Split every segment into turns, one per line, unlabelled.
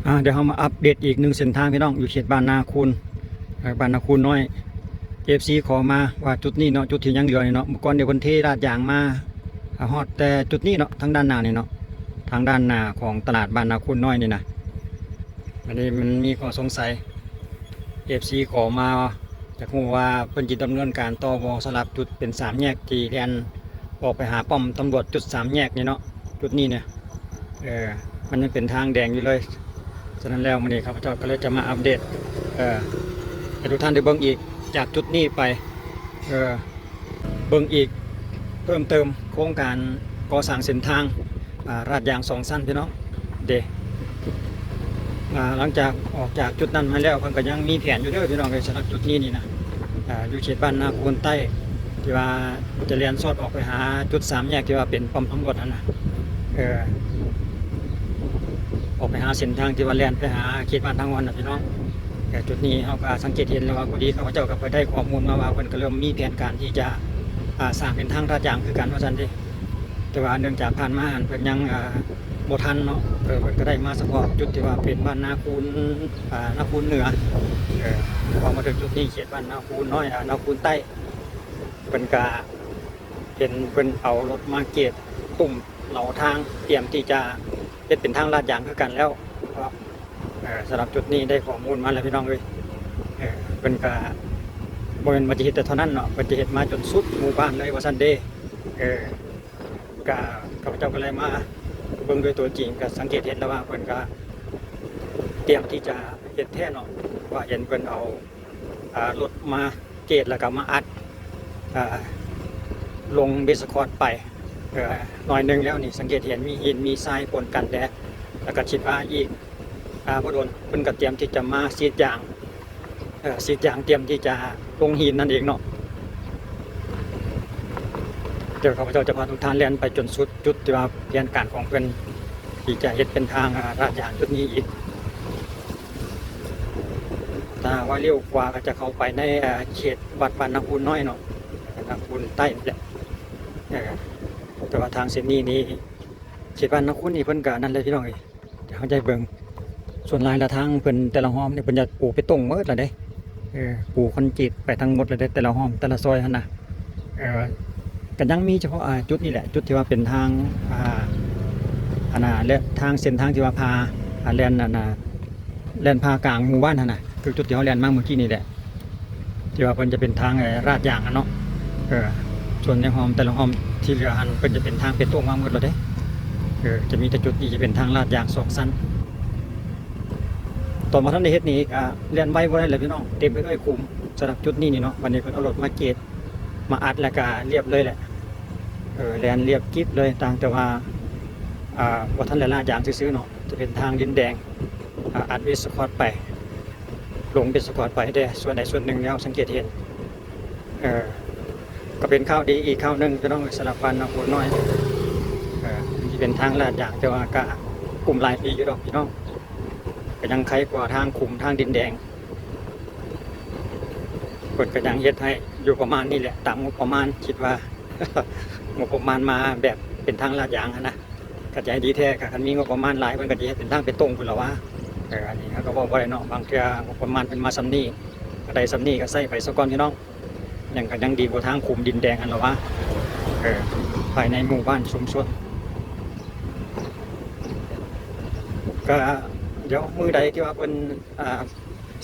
เดี๋ยวเรามาอัปเดตอีกหนึ่งเส้นทางพี่น้องอยู่เขตบ้านนาคูนบ้านนาคูนน้อยFCขอมาว่าจุดนี้เนาะจุดที่ยังเหลือเนาะเมื่อก่อนเดี๋ยวคนเทราดยางมาฮอดแต่จุดนี้เนาะทางด้านหน้านี่เนาะทางด้านหน้าของตลาดบ้านนาคูนน้อยนี่นะอันนี้มันมีข้อสงสัย FC ขอมาจากรู้ว่าเพิ่นจิดำเนินการต่อบ่สลับจุดเป็น3แยกที่แลนออกไปหาป้อมตำรวจจุด3แยกนี่เนาะจุดนี้เนี่ยมันยังเป็นทางแดงอยู่เลยฉะนั้นแล้ววันนี้ครับเจ้าก็เลยจะมาอัปเดตให้ทุกท่านได้เบิ่งอีกจากจุดนี้ไปเบิ่งอีกเพิ่มเติมโครงการก่อสร้างเส้นทางลาดยาง2สั้นพี่น้องหลังจากออกจากจุดนั้นมาแล้วเพิ่นก็ยังมีแผนอยู่เด้อพี่น้องสำหรับจุดนี้นี่นะอยู่เขตบ้านนาคูนใต้ที่ว่าจะเลียนสอดออกไปหาจุด3แยกที่ว่าเป็นป้อมตำรวจนั่นนะออกไปหาเส้นทางที่ว่าแล่นไปหาเขตบ้านทางวันนะพี่น้องแต่จุดนี้เขาก็สังเกตเห็นแล้วว่าพอดีเขาเจ้าก็ไปได้ข้อมูลมาว่าเพิ่นก็เริ่มมีแผนการที่จะสร้างเป็นทางลาดยางคือกันว่าซั่นเด้แต่ว่าเนื่องจากผ่านมาเพิ่นยังบ่ทันเนาะเพิ่นก็ได้มาเฉพาะจุดที่ว่าเป็นบ้านนาคูนนาคูนเหนือพอมาถึงจุดนี้เขตบ้านนาคูนน้อยนาคูนใต้เพิ่นก็เห็นเพิ่นเอารถมาเกตตุ่มเหลาทางเตรียมที่จะเป็นทางลาดยางคือกันแล้วสำหรับจุดนี้ได้ข้อมูลมาแล้วพี่น้องเลยเป็นกะบริเวณบัติเหตุแต่เท่านั้นเนาะบัติเหตุมาจนสุดหมู่บ้านเลยว่าซันเดย์กะข้าพเจ้าก็เลยมาเบิ่งด้วยตัวจริงก็สังเกตเห็นแล้วว่าเพิ่นก็เตรียมที่จะเฮ็ดแท้เนาะว่าเห็นเพิ่นเอารถมาเกตแล้วก็มาอัดลงเบสคอร์ดไปหน่อยนึงแล้วนี่สังเกตเห็นมีหินมีทรายปนกันแล้วก็คิดว่าอีกบ่โดนเพิ่นก็เตรียมที่จะมาซีดยางเตรียมที่จะลงหินนั่นเองเนาะเดี๋ยวข้าพเจ้าจะพาทุกท่านเล่นไปจนสุดจุดที่ว่าแผนการของเพิ่นที่จะเฮ็ดเป็นทางลาดยางจุดนี้อีกถ้าว่าเร็วกว่าก็จะเข้าไปในเขตวัดบ้านนาคูนน้อยเนาะนาคูนใต้นี่แหละแต่ว่าทางเส้นนี้นี่เขตบ้านนาคูนนี่เพิ่นก็นั่นเลยพี่น้องเอ้ยเดี๋ยวเขาใจเบิ่งส่วนลายละทางเพิ่นแต่ละห้อมเนี่ยเพิ่นจะปลูกไปตรงหมดแล้วเด้ปลูกคอนกรีตไปทั้งหมดเลยเด้แต่ละห้อมแต่ละซอยหั่นน่ะก็ยังมีเฉพาะจุดนี้แหละจุดที่ว่าเป็นทางและทางเส้นทางที่ว่าพาแล่นแล่นพากลางหมู่บ้านหั่นน่ะคือจุดที่เขาแล่นมาเมื่อกี้นี่แหละที่ว่าเพิ่นจะเป็นทางลาดยางเนาะส่วนในห้อมแต่ละห้อมที่เหลือหันเพิ่นจะเป็นทางเป็นตรงมาหมดแล้วเด้จะมีแต่จุดนี้จะเป็นทางลาดยาง2สั้นตอนมาท่านในเฮ็ดนี้เรียนไว้บ่ได้เลยพี่น้องเต็มไปด้วยคุมสำหรับจุดนี้นี่เนาะวันนี้เพิ่นเอารถมาเกตมาอัดแล้วก็เรียบเลยแหละเรียนเรียบกิ๊บเลยต่างแต่ว่าบ่ทันได้ลาดยางซื่อๆเนาะจะเป็นทางดินแดงอัดเวสคอร์ดไปลงเวสคอร์ดไปได้ส่วนใดส่วนหนึ่งแล้วสังเกตเห็นก็เป็นข้าวดีอีกข้าวนึงพี่น้องสำหรับบ้านนาคูนน้อยที่เป็นทางลาดยางแต่ว่าก็กลุ่มหลายปีอยู่ดอกพี่น้องก็ยังใครกว่าทางคุมทางดินแดงเปิดก็ยังเฮ็ดให้อยู่ประมาณนี้แหละตามงบประมาณคิดว่า งบประมาณมาแบบเป็นทางลาดยางนะก็จะให้ดีแท้ค่ะคันมีงบประมาณหลายเพิ่นก็จะเฮ็ดเป็นทางเป็นตรงพุ่นล่ะว่าอันนี้ก็บอกบ่ได้เนาะบางเทื่องบประมาณเป็นมาซำนี้ก็ได้ซำนี้ก็ใส่ไปซะก่อนพี่น้องยังดีกว่าทางคุมดินแดงอันล่ะว่าภายในหมู่บ้านชุมชนก็เดี๋ยวมือใดที่ว่าเป็น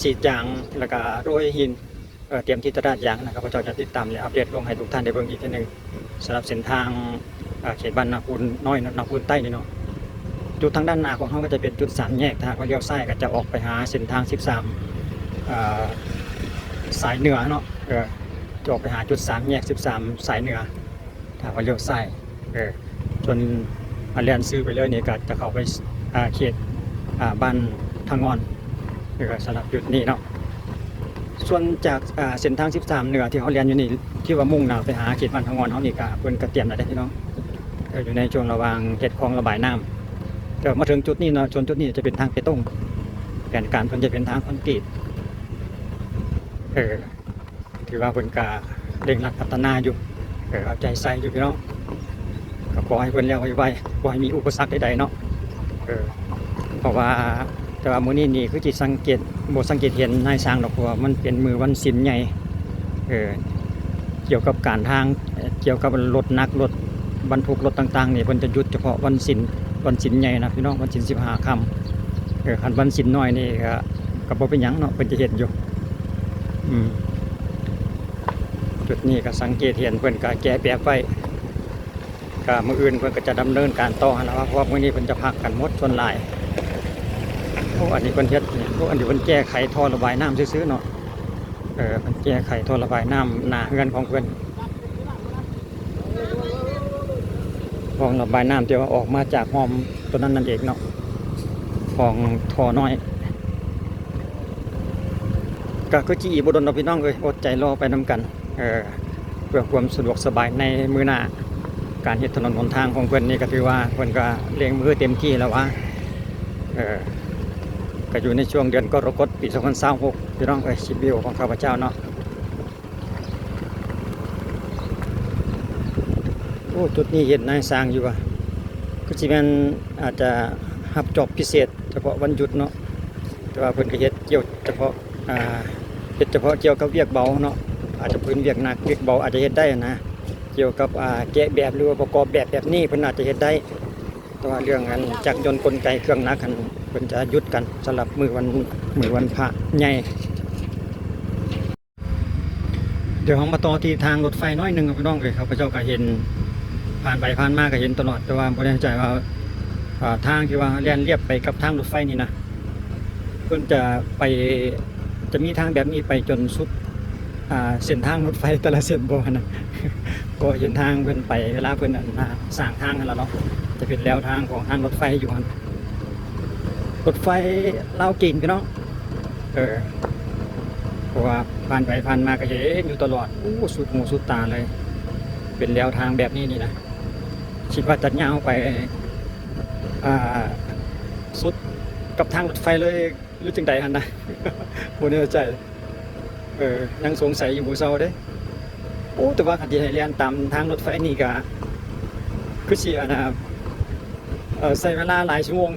สีดยางแล้วก็โรยหินเตรียมที่จะลาดยางนะครับพระเจ้าจะติดตามและอัปเดตลงให้ทุกท่านได้เบิ่งอีกทีนึงสำหรับเส้นทางเขตบ้านนาคูนน้อยนาคูนใต้นี่เนาะจุดทางด้านหน้าของเขาก็จะเป็นจุด3แยกถ้าเขาเลี้ยวซ้ายก็จะออกไปหาเส้นทาง13สายเหนือเนาะจะออกไปหาจุด3แยก13สายเหนือถ้าเขาเลี้ยวซ้ายจนเลียนซื้อไปเลยนี่ก็จะเข้าไปเขตบ้านทางงอนสำหรับจุดนี้เนาะส่วนจากเส้นทาง13เหนือที่เขาเรียนอยู่นี่ที่ว่ามุ่งหน้าไปหาเขตบ้านทางงอนเขานี่ก็เพิ่นก็เตรียมแล้วได้พี่น้องอยู่ในช่วงระหว่างเขตคลองระบายน้ำแต่มาถึงจุดนี้เนาะจุดนี้จะเป็นทางเปตงแผนการเพิ่นจะเป็นทางคอนกรีตถือว่าเพิ่นก็เร่งรัดพัฒนาอยู่เอาใจใส่อยู่พี่น้องก็ขอให้เพิ่นแล้วไวๆขอให้มีอุปสรรคใดๆเนาะเพราะว่า แต่ว่ามื้อนี้นี่คือสิสังเกตบ่สังเกตเห็นนายสร้างดอกเพราะว่ามันเป็นมื้อวันศีลใหญ่เกี่ยวกับการทางเกี่ยวกับรถหนักรถบรรทุกรถต่างๆนี่เพิ่นจะหยุดเฉพาะวันศีลใหญ่นะพี่น้องวันศีล15ค่ำคันวันศีลน้อยนี่ก็บ่เป็นหยังเนาะเพิ่นจะเฮ็ดอยู่จุดนี้ก็สังเกตเห็นเพิ่นก็แก้แบบไว้ก็มื้ออื่นเพิ่นก็จะดำเนินการต่อแล้วเพราะว่ามื้อนี้เพิ่นจะพักกันหมดส่วนหลายอันนี้เพิ่นเฮ็ดนี่อันนี้เพิ่นแก้ไขท่อระบายน้ำซื่อๆเนาะเพิ่นแก้ไขท่อระบายน้ำหน้าเรือนของเพิ่นของระบายน้ำที่ว่าออกมาจากห้อมตัวนั้นนั่นเองเนาะของท่อน้อยก็คือจีบ่ดนเนาะพี่น้องเอ้ยอดใจรอไปนำกันเพื่อความสะดวกสบายในมื้อหน้าการเฮ็ดถนนหนทางของเพิ่นนี่ก็ถือว่าเพิ่นก็เร่งมือเต็มที่แล้วว่าก็อยู่ในช่วงเดือนกรกฎาคมปี2026พี่น้องเอ้ยชีวิตของข้าพเจ้าเนาะโอ้จุดนี้เห็นนายสร้างอยู่ว่าคือสิแม่นอาจจะรับจอบพิเศษเฉพาะวันหยุดเนาะแต่ว่าเพิ่นก็เฮ็ดเกี่ยวเฉพาะเฮ็ดเฉพาะเกี่ยวกับเวียกเบาเนาะอาจจะพื้นเวียกหนักเวียกเบาอาจจะเฮ็ดได้นะเกี่ยวกับแกะแบบหรือว่าประกอบแบบนี้เพิ่นอาจจะเฮ็ดได้แต่ว่าเรื่องอันจักรยนต์กลไกเครื่องหนักเพิ่นจะหยุดกันสำหรับมื้อวันพระใหญ่เดี๋ยวเรามาต่อที่ทางรถไฟน้อยนึงพี่น้องเอ้ยครับพระเจ้าก็เห็นผ่านไปผ่านมาก็เห็นตลอดแต่ว่าบ่แน่ใจว่าทางที่ว่าแล่นเลียบไปกับทางรถไฟนี่นะเพิ่นจะมีทางแบบนี้ไปจนสุดเส้นทางรถไฟแต่ละเส้นบ่นะก็เห็นทางเพิ่นไปเวลาเพิ่นสร้างทางกันแล้วเนาะจะเป็นแล้วทางของทางรถไฟอยู่หั่นรถไฟลาวจีนพี่น้องเพราะว่าผ่านไปผ่านมาก็เห็นอยู่ตลอดสุดหูสุดตาเลยเป็นแล้วทางแบบนี้นี่นะคิดว่าจะยาวไปสุดกับทางรถไฟเลยหรือจังใดหั่นนะบ่แน่ใจยังสงสัยอยู่บ่เซาเด้แต่ว่าคันที่ให้เรียนตามทางรถไฟนี่ก็คือสิใช้เวลาหลายชั่วโมง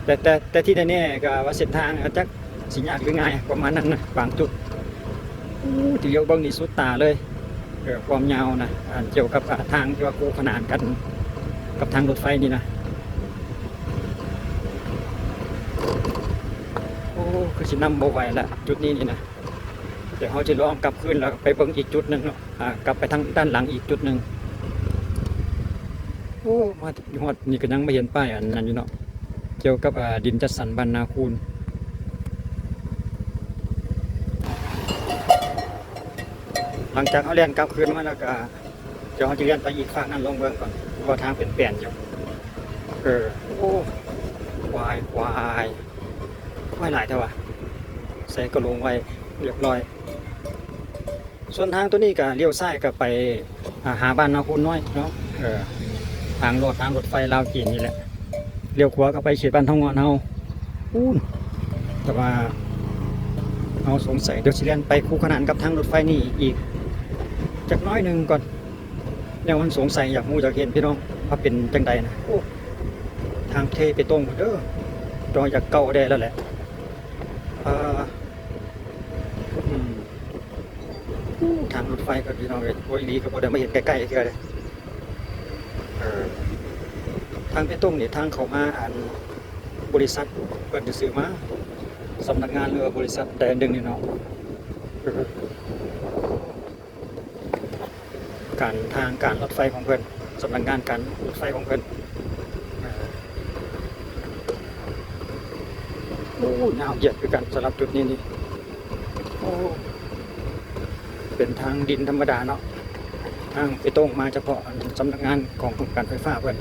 แต่ที่แน่ๆก็ว่าเส้นทางจักสิยากหรือง่ายประมาณนั้นนะบางจุดที่เลี้ยวเบิ่งนี่สุดตาเลยความยาวนะเกี่ยวกับทางที่ว่าคู่ขนานกันกับทางรถไฟนี่นะคือสินำบ่ไหวละจุดนี้นี่นะเดี๋ยวเขาจะลองกลับคืนแล้วไปเบิ่งอีกจุดหนึ่งเนาะกลับไปทางด้านหลังอีกจุดหนึ่งมาฮอดนี่ก็ยังไม่เห็นป้ายอันนั้นอยู่เนาะเกี่ยวกับดินจัดสรรบ้านนาคูนหลังจากเขาเรียนกลับคืนมาแล้วก็เดี๋ยวเขาจะเรียนไปอีกฝั่งนั้นลงเบิ่งก่อนว่าทางเป็นแปลนอยู่ควายหลายเท่าว่ะใส่กระโหลกไว้เรียบร้อยส่วนทางตัวนี้ก็เลี้ยวซ้ายก็ไปหาบ้านนาคูนน้อยเนาะทางรถไฟลาวจีนนี่แหละเลี้ยวขวาก็ไปเขตบ้านทองงอนเฮาแต่ว่าเอาสงสัยเดี๋ยวสิเรียนไปคู่ขนานกับทางรถไฟนี่อีกจักน้อยหนึ่งก่อนเนี่ยมันสงสัยอยากมูอยากเห็นพี่น้องว่าเป็นจังใดนะทางเทไปตรงเด้อจอยอยากเก่าได้แล้วแหละทางรถไฟกับพี่น้องเลยโอ้ยดีกับผมเดินมาเห็นใกล้ๆเท่าเลยทางไปตรงนี่ทางเขามาบริษัทเปิดซื้อมาสำนักงานหรือบริษัทแต่ดึงนี่เนาะการรถไฟของเพื่อนสำนักงานการรถไฟของเพื่อนยาวเหยียดคือกันสำหรับจุดนี้นี่เป็นทางดินธรรมดาเนาะทางไปตรงมาเฉพาะสำนักงานของการไฟฟ้าเพื่อน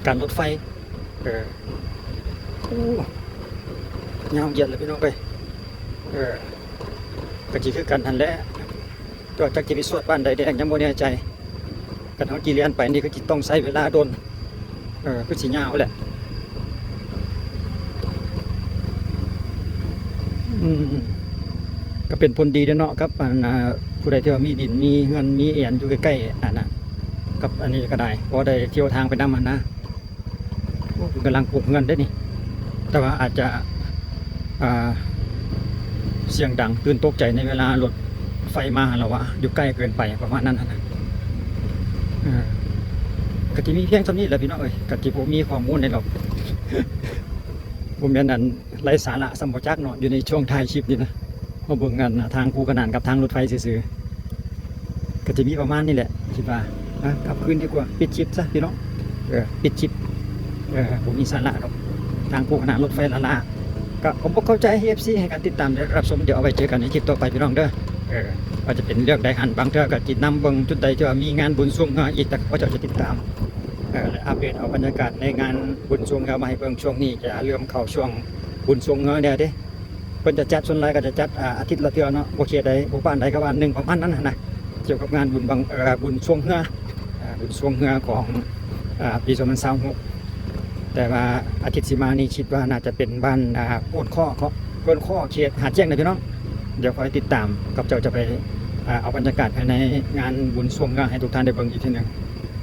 การรถไฟยาวเหยียดเลยพี่น้องไปกะจีคือกันทันแล้วตัวจากจีไปสวดบ้านใดแดงยังบ่แน่ใจกันเขาจีเรียนไปนี่ก็จีต้องใช้เวลาโดนคือสียาวแหละก็เป็นผลดีเนาะครับผู้ใดที่ว่ามีดินมีเงินมีเอียนอยู่ใกล้ๆนะกับอันนี้ก็ได้พอได้เที่ยวทางไปน้ำมันนะกำลังปลูกเงินได้นี่ แต่ว่าอาจจะอ่าเสียงดังตื่นตกใจในเวลารถไฟมาเราว่าอยู่ใกล้เกินไปประมาณนั้นนะกติมีเพียงเท่านี้แหละพี่น้องเอ้ยกติผมมีข้อมูลในหรอก ผมเป็นอันไร้สาระสมบูรณ์จักเนาะอยู่ในช่วงท้ายคลิปนี่นะมาเบิ่งกันทางคู่ขนานกับทางรถไฟซื่อๆก็จะมีประมาณนี้แหละคิดว่ากลับคืนดีกว่าปิดคลิปซะพี่น้องปิดคลิปผมมีสาระหรอกทางคู่ขนานรถไฟละก็ผมบ่เข้าใจ FC ให้การติดตามและรับชมเดี๋ยวเอาไว้เจอกันในคลิปต่อไปพี่น้องเด้อว่าจะเป็นเรื่องใดหันบางเทื่อก็จิตนำเบิ่งจุดใดที่ว่ามีงานบุญสวงอีกแต่ก็จะติดตามและอัปเดตเอาบรรยากาศในงานบุญสวงมาให้เบิ่งช่วงนี้จะเริ่มเข้าช่วงบุญสวงเนี่ยเด้เพิ่นจะจัดส่วนหลายก็จะจัดอาทิตย์ละเทื่อเนาะบ่เขตใดบ่บ้านใดก็บ้านหนึงประมาณนั้นนะเกี่ยวกับงานบุญบุญสวงบุญสวงของปี2026แต่ว่าอาทิตย์สิมานี่คิดว่าน่าจะเป็นบ้านโพนข้อเขตหาดแจ้งนะพี่น้องเดี๋ยวคอยติดตามกับเจ้าจะไปเอาบรรยากาศภายในงานบุญสวงให้ทุกท่านได้เบิ่งอีกทีนึง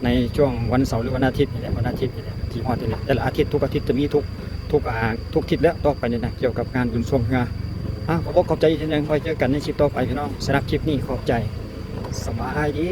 ในช่วงวันเสาร์หรือวันอาทิตย์นี่แหละวันอาทิตย์นี่แหละที่ฮอดนี่แต่ละอาทิตย์ทุกอาทิตย์จะมีทุกทิศแล้วต่อไปนี่นะเกี่ยวกับงานบุญสวงขอบใจอีกทีนึงคอยเจอกันในคลิปต่อไปพี่น้องสำหรับคลิปนี้ขอบใจสบายดี